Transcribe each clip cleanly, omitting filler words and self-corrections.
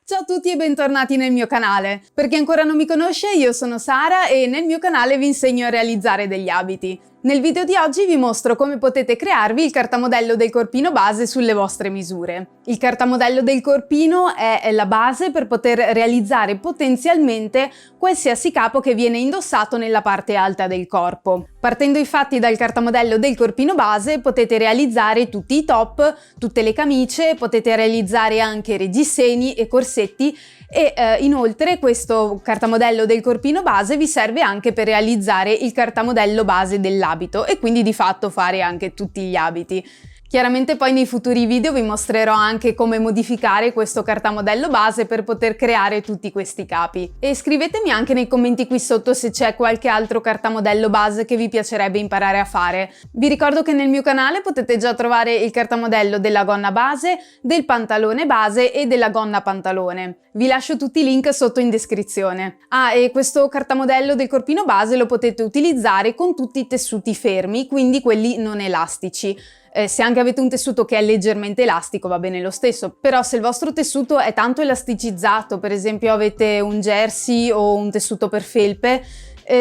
Ciao a tutti e bentornati nel mio canale. Per chi ancora non mi conosce, io sono Sara e nel mio canale vi insegno a realizzare degli abiti. Nel video di oggi vi mostro come potete crearvi il cartamodello del corpino base sulle vostre misure. Il cartamodello del corpino è la base per poter realizzare potenzialmente qualsiasi capo che viene indossato nella parte alta del corpo. Partendo infatti dal cartamodello del corpino base potete realizzare tutti i top, tutte le camicie, potete realizzare anche reggiseni e corsetti e inoltre questo cartamodello del corpino base vi serve anche per realizzare il cartamodello base dell'abito e quindi di fatto fare anche tutti gli abiti. Chiaramente poi nei futuri video vi mostrerò anche come modificare questo cartamodello base per poter creare tutti questi capi. E scrivetemi anche nei commenti qui sotto se c'è qualche altro cartamodello base che vi piacerebbe imparare a fare. Vi ricordo che nel mio canale potete già trovare il cartamodello della gonna base, del pantalone base e della gonna pantalone. Vi lascio tutti i link sotto in descrizione. E questo cartamodello del corpino base lo potete utilizzare con tutti i tessuti fermi, quindi quelli non elastici. Se anche avete un tessuto che è leggermente elastico va bene lo stesso, però se il vostro tessuto è tanto elasticizzato, per esempio avete un jersey o un tessuto per felpe,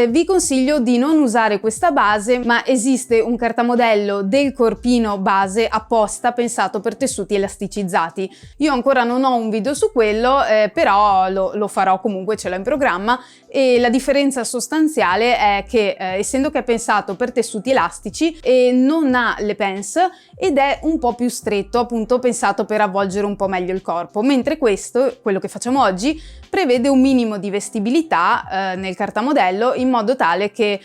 vi consiglio di non usare questa base, ma esiste un cartamodello del corpino base apposta pensato per tessuti elasticizzati. Io ancora non ho un video su quello, però lo farò comunque, ce l'ho in programma, e la differenza sostanziale è che essendo che è pensato per tessuti elastici non ha le pens ed è un po' più stretto, appunto pensato per avvolgere un po' meglio il corpo, mentre questo, quello che facciamo oggi, prevede un minimo di vestibilità nel cartamodello in modo tale che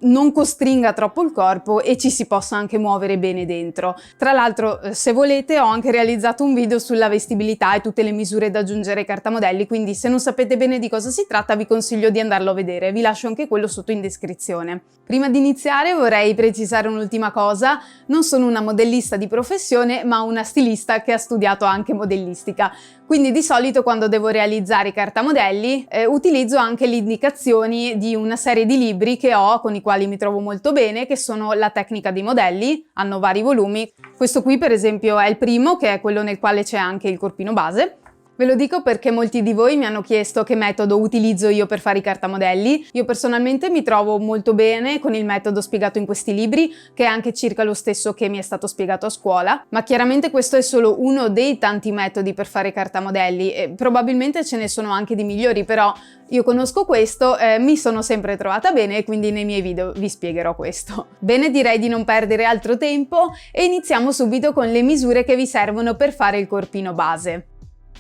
non costringa troppo il corpo e ci si possa anche muovere bene dentro. Tra l'altro, se volete, ho anche realizzato un video sulla vestibilità e tutte le misure da aggiungere ai cartamodelli, quindi se non sapete bene di cosa si tratta vi consiglio di andarlo a vedere, vi lascio anche quello sotto in descrizione. Prima di iniziare vorrei precisare un'ultima cosa: non sono una modellista di professione ma una stilista che ha studiato anche modellistica, quindi di solito quando devo realizzare i cartamodelli utilizzo anche le indicazioni di una serie di libri che ho, con i quali mi trovo molto bene, che sono La tecnica dei modelli, hanno vari volumi. Questo qui per esempio è il primo, che è quello nel quale c'è anche il corpino base. Ve lo dico perché molti di voi mi hanno chiesto che metodo utilizzo io per fare i cartamodelli. Io personalmente mi trovo molto bene con il metodo spiegato in questi libri, che è anche circa lo stesso che mi è stato spiegato a scuola, ma chiaramente questo è solo uno dei tanti metodi per fare cartamodelli e probabilmente ce ne sono anche di migliori, però io conosco questo, mi sono sempre trovata bene e quindi nei miei video vi spiegherò questo. Bene, direi di non perdere altro tempo e iniziamo subito con le misure che vi servono per fare il corpino base.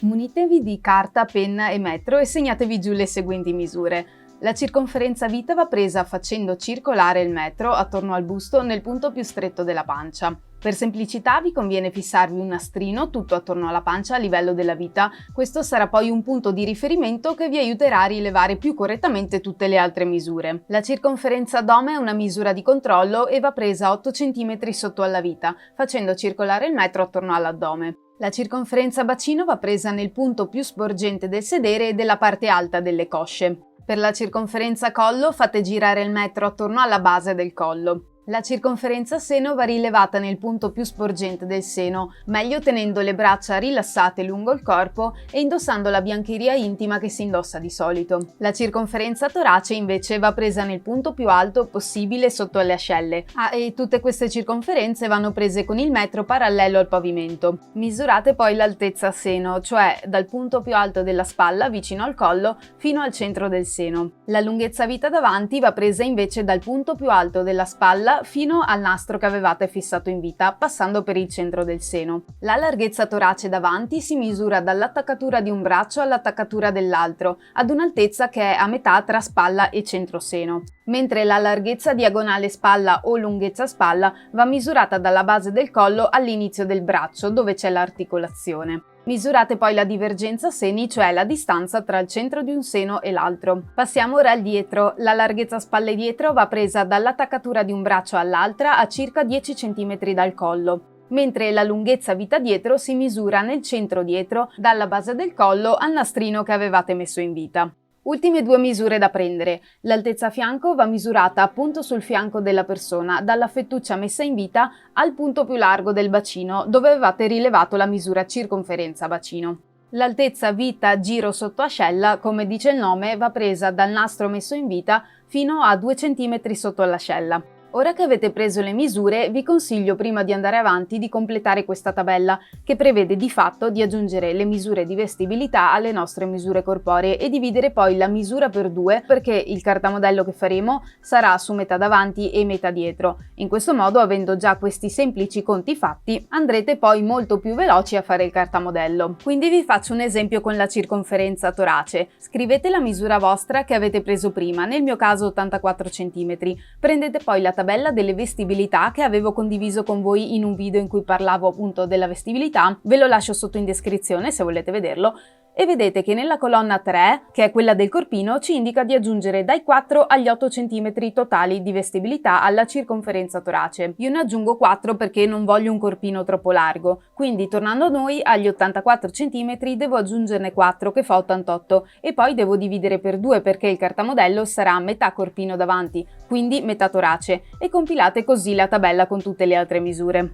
Munitevi di carta, penna e metro e segnatevi giù le seguenti misure. La circonferenza vita va presa facendo circolare il metro attorno al busto nel punto più stretto della pancia. Per semplicità vi conviene fissarvi un nastrino tutto attorno alla pancia a livello della vita, questo sarà poi un punto di riferimento che vi aiuterà a rilevare più correttamente tutte le altre misure. La circonferenza addome è una misura di controllo e va presa 8 cm sotto alla vita, facendo circolare il metro attorno all'addome. La circonferenza bacino va presa nel punto più sporgente del sedere e della parte alta delle cosce. Per la circonferenza collo fate girare il metro attorno alla base del collo. La circonferenza seno va rilevata nel punto più sporgente del seno, meglio tenendo le braccia rilassate lungo il corpo e indossando la biancheria intima che si indossa di solito. La circonferenza torace invece va presa nel punto più alto possibile sotto le ascelle. E tutte queste circonferenze vanno prese con il metro parallelo al pavimento. Misurate poi l'altezza seno, cioè dal punto più alto della spalla vicino al collo fino al centro del seno. La lunghezza vita davanti va presa invece dal punto più alto della spalla fino al nastro che avevate fissato in vita, passando per il centro del seno. La larghezza torace davanti si misura dall'attaccatura di un braccio all'attaccatura dell'altro, ad un'altezza che è a metà tra spalla e centroseno, mentre la larghezza diagonale spalla o lunghezza spalla va misurata dalla base del collo all'inizio del braccio, dove c'è l'articolazione. Misurate poi la divergenza seni, cioè la distanza tra il centro di un seno e l'altro. Passiamo ora al dietro. La larghezza spalle dietro va presa dall'attaccatura di un braccio all'altra a circa 10 cm dal collo, mentre la lunghezza vita dietro si misura nel centro dietro, dalla base del collo al nastrino che avevate messo in vita. Ultime due misure da prendere. L'altezza fianco va misurata appunto sul fianco della persona, dalla fettuccia messa in vita al punto più largo del bacino, dove avevate rilevato la misura circonferenza bacino. L'altezza vita-giro sotto ascella, come dice il nome, va presa dal nastro messo in vita fino a 2 cm sotto l'ascella. Ora che avete preso le misure, vi consiglio prima di andare avanti di completare questa tabella, che prevede di fatto di aggiungere le misure di vestibilità alle nostre misure corporee e dividere poi la misura per 2, perché il cartamodello che faremo sarà su metà davanti e metà dietro. In questo modo, avendo già questi semplici conti fatti, andrete poi molto più veloci a fare il cartamodello. Quindi vi faccio un esempio con la circonferenza torace. Scrivete la misura vostra che avete preso prima, nel mio caso 84 cm. Prendete poi la tabella delle vestibilità che avevo condiviso con voi in un video in cui parlavo appunto della vestibilità, ve lo lascio sotto in descrizione se volete vederlo, e vedete che nella colonna 3, che è quella del corpino, ci indica di aggiungere dai 4 agli 8 cm totali di vestibilità alla circonferenza torace. Io ne aggiungo 4 perché non voglio un corpino troppo largo, quindi tornando a noi, agli 84 cm devo aggiungerne 4 che fa 88 e poi devo dividere per 2 perché il cartamodello sarà metà corpino davanti, quindi metà torace, e compilate così la tabella con tutte le altre misure.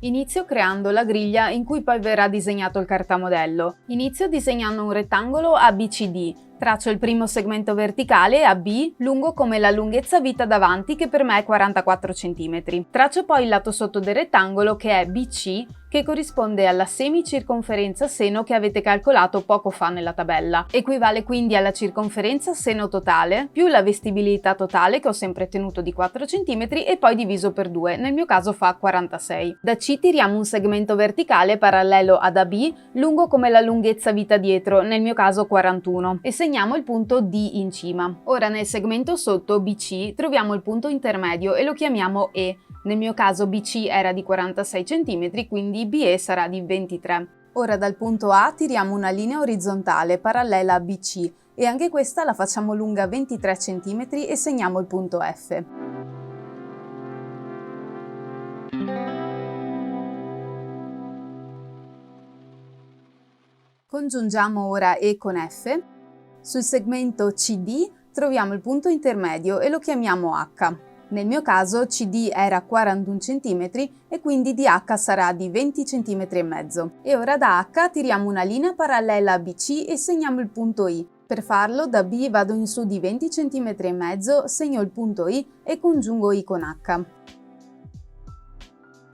Inizio creando la griglia in cui poi verrà disegnato il cartamodello. Inizio disegnando un rettangolo ABCD. Traccio il primo segmento verticale AB lungo come la lunghezza vita davanti, che per me è 44 cm. Traccio poi il lato sotto del rettangolo, che è BC, che corrisponde alla semicirconferenza seno che avete calcolato poco fa nella tabella. Equivale quindi alla circonferenza seno totale più la vestibilità totale, che ho sempre tenuto di 4 cm, e poi diviso per 2, nel mio caso fa 46. Da C tiriamo un segmento verticale parallelo ad AB lungo come la lunghezza vita dietro, nel mio caso 41, e segniamo il punto D in cima. Ora nel segmento sotto BC troviamo il punto intermedio e lo chiamiamo E. Nel mio caso BC era di 46 cm, quindi BE sarà di 23. Ora dal punto A tiriamo una linea orizzontale parallela a BC e anche questa la facciamo lunga 23 cm e segniamo il punto F. Congiungiamo ora E con F. Sul segmento CD troviamo il punto intermedio e lo chiamiamo H. Nel mio caso CD era 41 cm e quindi di H sarà di 20 cm e mezzo. E ora da H tiriamo una linea parallela a BC e segniamo il punto I. Per farlo da B vado in su di 20 cm e mezzo, segno il punto I e congiungo I con H.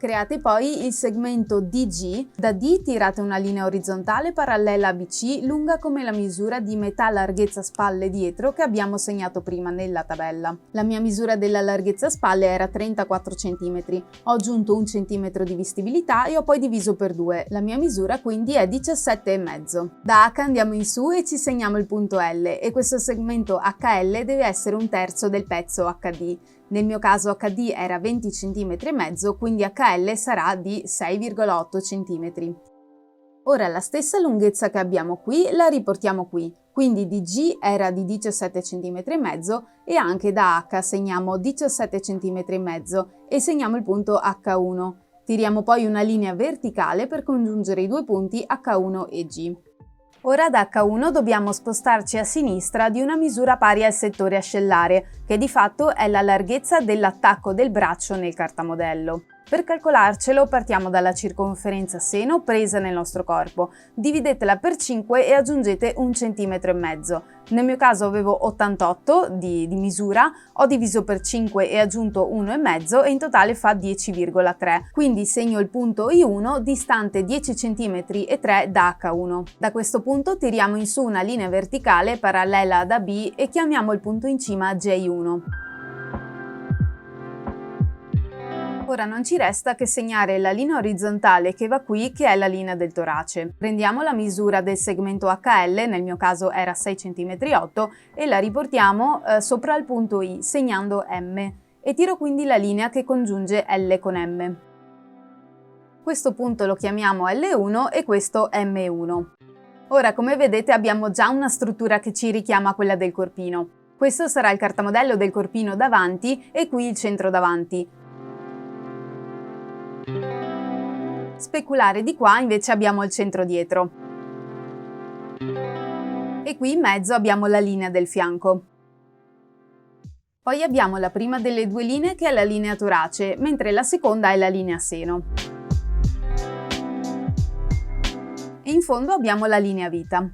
Create poi il segmento DG. Da D tirate una linea orizzontale parallela a BC lunga come la misura di metà larghezza spalle dietro che abbiamo segnato prima nella tabella. La mia misura della larghezza spalle era 34 cm. Ho aggiunto 1 cm di vestibilità e ho poi diviso per 2. La mia misura quindi è 17,5. Da H andiamo in su e ci segniamo il punto L, e questo segmento HL deve essere un terzo del pezzo HD. Nel mio caso HD era 20 cm e mezzo, quindi HL sarà di 6,8 cm. Ora la stessa lunghezza che abbiamo qui la riportiamo qui, quindi DG era di 17 cm e mezzo e anche da H segniamo 17 cm e mezzo e segniamo il punto H1. Tiriamo poi una linea verticale per congiungere i due punti H1 e G. Ora da H1 dobbiamo spostarci a sinistra di una misura pari al settore ascellare, che di fatto è la larghezza dell'attacco del braccio nel cartamodello. Per calcolarcelo partiamo dalla circonferenza seno presa nel nostro corpo, dividetela per 5 e aggiungete 1,5 cm. Nel mio caso avevo 88 di misura, ho diviso per 5 e aggiunto 1,5 e in totale fa 10,3, quindi segno il punto I1 distante 10 cm e 3 da H1. Da questo punto tiriamo in su una linea verticale parallela ad AB e chiamiamo il punto in cima J1. Ora non ci resta che segnare la linea orizzontale che va qui, che è la linea del torace. Prendiamo la misura del segmento HL, nel mio caso era 6,8 cm, e la riportiamo sopra il punto I, segnando M, e tiro quindi la linea che congiunge L con M. Questo punto lo chiamiamo L1 e questo M1. Ora, come vedete, abbiamo già una struttura che ci richiama a quella del corpino. Questo sarà il cartamodello del corpino davanti e qui il centro davanti. Speculare di qua invece abbiamo il centro dietro e qui in mezzo abbiamo la linea del fianco. Poi abbiamo la prima delle due linee che è la linea torace, mentre la seconda è la linea seno. in fondo abbiamo la linea vita.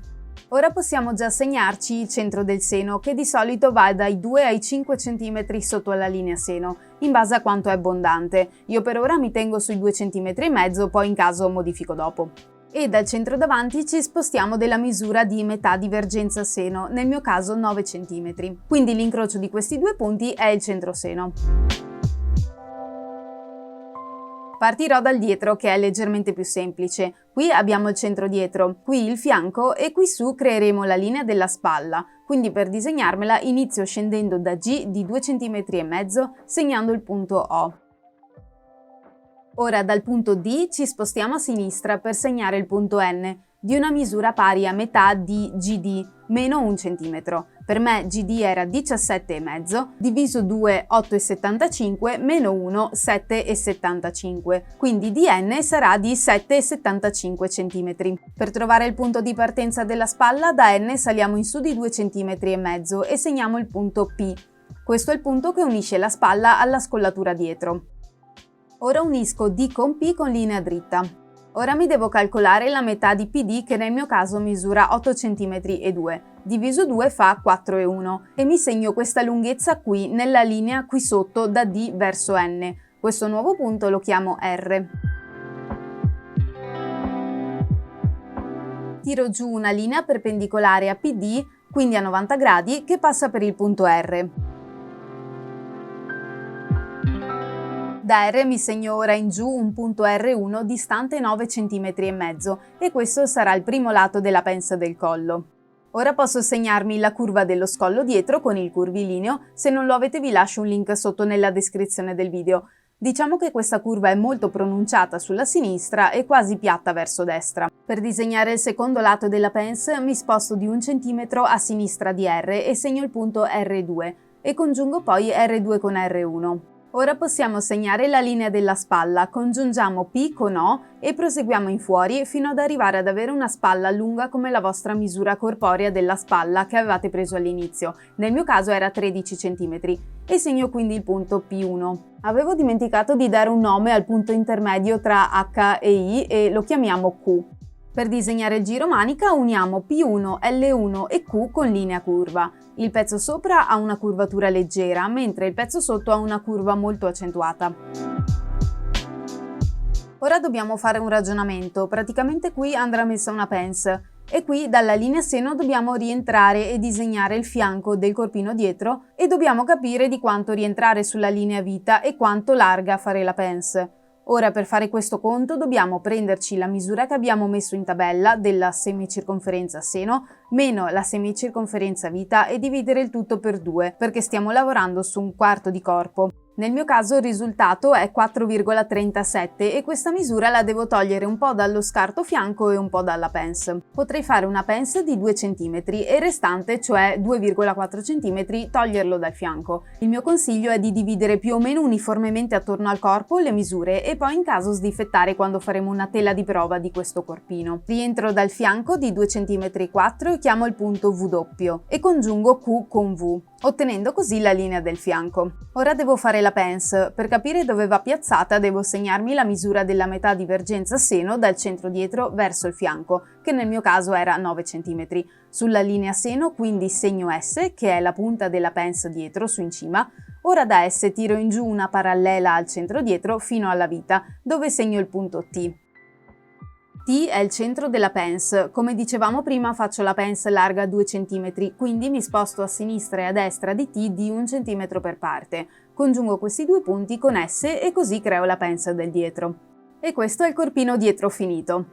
Ora possiamo già segnarci il centro del seno, che di solito va dai 2 ai 5 cm sotto la linea seno, in base a quanto è abbondante. Io per ora mi tengo sui 2,5 cm, poi in caso modifico dopo. E dal centro davanti ci spostiamo della misura di metà divergenza seno, nel mio caso 9 cm. Quindi l'incrocio di questi due punti è il centro seno. Partirò dal dietro, che è leggermente più semplice. Qui abbiamo il centro dietro, qui il fianco e qui su creeremo la linea della spalla. Quindi per disegnarmela inizio scendendo da G di 2,5 cm segnando il punto O. Ora dal punto D ci spostiamo a sinistra per segnare il punto N, di una misura pari a metà di GD, meno 1 cm. Per me GD era 17,5, diviso 2 8,75, meno 1 7,75, quindi DN sarà di 7,75 cm. Per trovare il punto di partenza della spalla, da N saliamo in su di 2,5 cm e segniamo il punto P. Questo è il punto che unisce la spalla alla scollatura dietro. Ora unisco D con P con linea dritta. Ora mi devo calcolare la metà di PD, che nel mio caso misura 8 cm e 2, diviso 2 fa 4,1 e mi segno questa lunghezza qui nella linea qui sotto da D verso N. Questo nuovo punto lo chiamo R. Tiro giù una linea perpendicolare a PD, quindi a 90 gradi, che passa per il punto R. Da R mi segno ora in giù un punto R1 distante 9 cm e mezzo e questo sarà il primo lato della pensa del collo. Ora posso segnarmi la curva dello scollo dietro con il curvilineo, se non lo avete vi lascio un link sotto nella descrizione del video. Diciamo che questa curva è molto pronunciata sulla sinistra e quasi piatta verso destra. Per disegnare il secondo lato della pensa mi sposto di 1 cm a sinistra di R e segno il punto R2 e congiungo poi R2 con R1. Ora possiamo segnare la linea della spalla, congiungiamo P con O e proseguiamo in fuori fino ad arrivare ad avere una spalla lunga come la vostra misura corporea della spalla che avevate preso all'inizio. Nel mio caso era 13 cm e segno quindi il punto P1. Avevo dimenticato di dare un nome al punto intermedio tra H e I e lo chiamiamo Q. Per disegnare il giro manica uniamo P1, L1 e Q con linea curva. Il pezzo sopra ha una curvatura leggera, mentre il pezzo sotto ha una curva molto accentuata. Ora dobbiamo fare un ragionamento, praticamente qui andrà messa una pence e qui dalla linea seno dobbiamo rientrare e disegnare il fianco del corpino dietro e dobbiamo capire di quanto rientrare sulla linea vita e quanto larga fare la pence. Ora per fare questo conto dobbiamo prenderci la misura che abbiamo messo in tabella della semicirconferenza seno meno la semicirconferenza vita e dividere il tutto per 2 perché stiamo lavorando su un quarto di corpo. Nel mio caso il risultato è 4,37 e questa misura la devo togliere un po' dallo scarto fianco e un po' dalla pence. Potrei fare una pence di 2 cm e il restante, cioè 2,4 cm, toglierlo dal fianco. Il mio consiglio è di dividere più o meno uniformemente attorno al corpo le misure e poi in caso sdifettare quando faremo una tela di prova di questo corpino. Rientro dal fianco di 2,4 cm e chiamo il punto W e congiungo Q con V, ottenendo così la linea del fianco. Ora devo fare la pence. Per capire dove va piazzata devo segnarmi la misura della metà divergenza seno dal centro dietro verso il fianco, che nel mio caso era 9 cm. Sulla linea seno quindi segno S, che è la punta della pence dietro su in cima. Ora da S tiro in giù una parallela al centro dietro fino alla vita, dove segno il punto T. T è il centro della pence. Come dicevamo prima faccio la pence larga 2 cm, quindi mi sposto a sinistra e a destra di T di 1 cm per parte. Congiungo questi due punti con S e così creo la pence del dietro. E questo è il corpino dietro finito.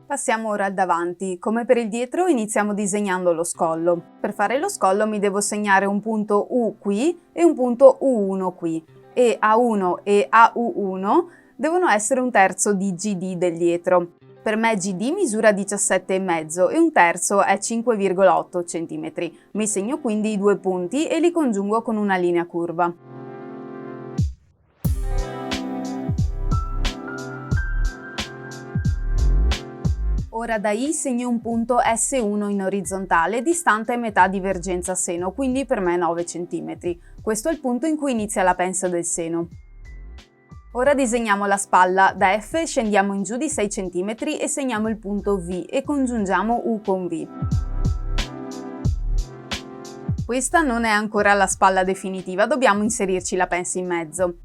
Passiamo ora al davanti. Come per il dietro iniziamo disegnando lo scollo. Per fare lo scollo mi devo segnare un punto U qui e un punto U1 qui. E A1 e AU1 devono essere un terzo di GD del dietro. Per me GD misura 17,5 e un terzo è 5,8 cm. Mi segno quindi i due punti e li congiungo con una linea curva. Ora da I segno un punto S1 in orizzontale distante metà divergenza seno, quindi per me 9 cm. Questo è il punto in cui inizia la pence del seno. Ora disegniamo la spalla. Da F scendiamo in giù di 6 cm e segniamo il punto V e congiungiamo U con V. Questa non è ancora la spalla definitiva, dobbiamo inserirci la pence in mezzo.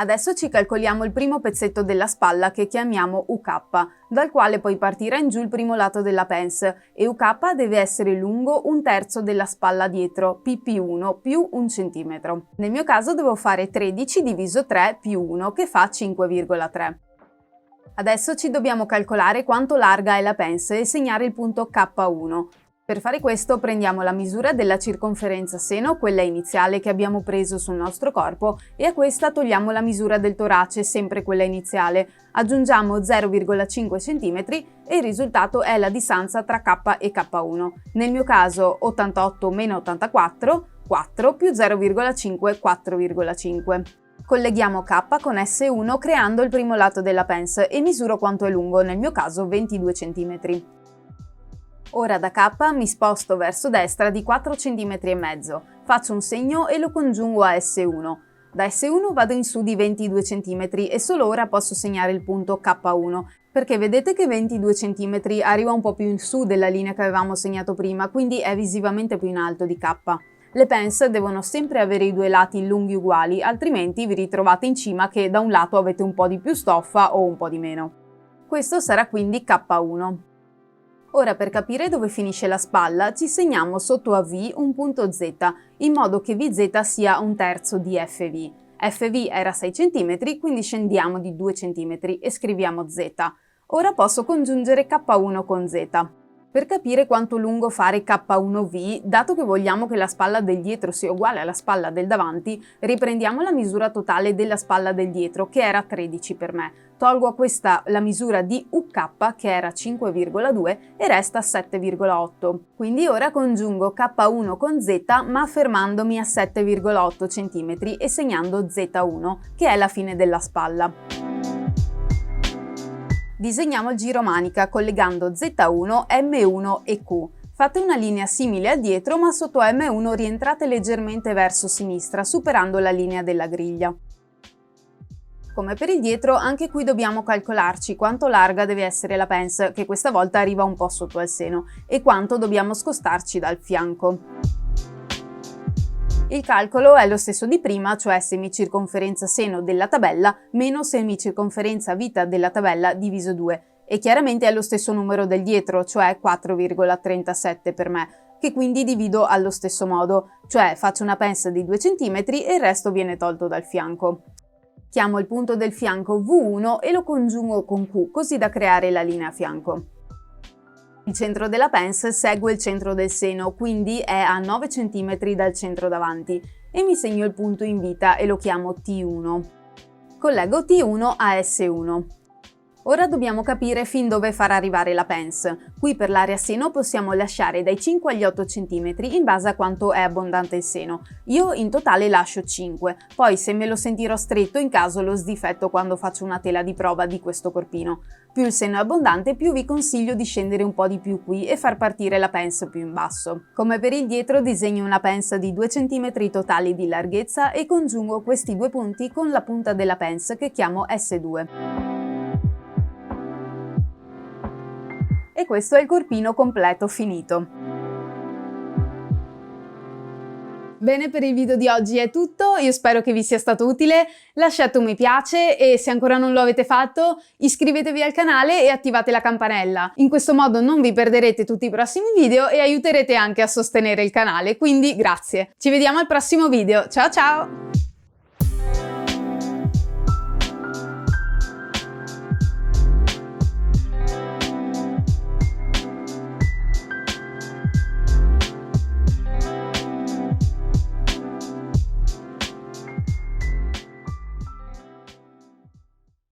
Adesso ci calcoliamo il primo pezzetto della spalla che chiamiamo UK, dal quale poi partirà in giù il primo lato della pence e UK deve essere lungo 1/3 della spalla dietro, PP1 più 1 cm. Nel mio caso devo fare 13 diviso 3 più 1 che fa 5,3. Adesso ci dobbiamo calcolare quanto larga è la pence e segnare il punto K1. Per fare questo prendiamo la misura della circonferenza seno, quella iniziale che abbiamo preso sul nostro corpo, e a questa togliamo la misura del torace, sempre quella iniziale. Aggiungiamo 0,5 cm e il risultato è la distanza tra K e K1. Nel mio caso 88 meno 84, 4 più 0,5, 4,5. Colleghiamo K con S1 creando il primo lato della pence e misuro quanto è lungo, nel mio caso 22 cm. Ora da K mi sposto verso destra di 4 cm e mezzo, faccio un segno e lo congiungo a S1. Da S1 vado in su di 22 cm e solo ora posso segnare il punto K1, perché vedete che 22 cm arriva un po' più in su della linea che avevamo segnato prima, quindi è visivamente più in alto di K. Le pence devono sempre avere i due lati lunghi uguali, altrimenti vi ritrovate in cima che da un lato avete un po' di più stoffa o un po' di meno. Questo sarà quindi K1. Ora per capire dove finisce la spalla ci segniamo sotto a V un punto Z, in modo che VZ sia 1/3 di FV. FV era 6 cm, quindi scendiamo di 2 cm e scriviamo Z. Ora posso congiungere K1 con Z. Per capire quanto lungo fare K1V, dato che vogliamo che la spalla del dietro sia uguale alla spalla del davanti, riprendiamo la misura totale della spalla del dietro, che era 13 per me. Tolgo a questa la misura di UK, che era 5,2, e resta 7,8. Quindi ora congiungo K1 con Z, ma fermandomi a 7,8 cm e segnando Z1, che è la fine della spalla. Disegniamo il giro manica collegando Z1, M1 e Q. Fate una linea simile a dietro, ma sotto M1 rientrate leggermente verso sinistra, superando la linea della griglia. Come per il dietro, anche qui dobbiamo calcolarci quanto larga deve essere la pence, che questa volta arriva un po' sotto al seno, e quanto dobbiamo scostarci dal fianco. Il calcolo è lo stesso di prima, cioè semicirconferenza seno della tabella meno semicirconferenza vita della tabella diviso 2, e chiaramente è lo stesso numero del dietro, cioè 4,37 per me, che quindi divido allo stesso modo, cioè faccio una pence di 2 cm e il resto viene tolto dal fianco. Chiamo il punto del fianco V1 e lo congiungo con Q, così da creare la linea a fianco. Il centro della pence segue il centro del seno, quindi è a 9 cm dal centro davanti, e mi segno il punto in vita e lo chiamo T1. Collego T1 a S1. Ora dobbiamo capire fin dove far arrivare la pence. Qui per l'area seno possiamo lasciare dai 5 agli 8 cm in base a quanto è abbondante il seno. Io in totale lascio 5, poi se me lo sentirò stretto in caso lo sdifetto quando faccio una tela di prova di questo corpino. Più il seno è abbondante, più vi consiglio di scendere un po' di più qui e far partire la pence più in basso. Come per il dietro disegno una pence di 2 cm totali di larghezza e congiungo questi due punti con la punta della pence che chiamo S2. E questo è il corpino completo finito. Bene, per il video di oggi è tutto, io spero che vi sia stato utile, lasciate un mi piace e se ancora non lo avete fatto iscrivetevi al canale e attivate la campanella, in questo modo non vi perderete tutti i prossimi video e aiuterete anche a sostenere il canale, quindi grazie. Ci vediamo al prossimo video, ciao ciao!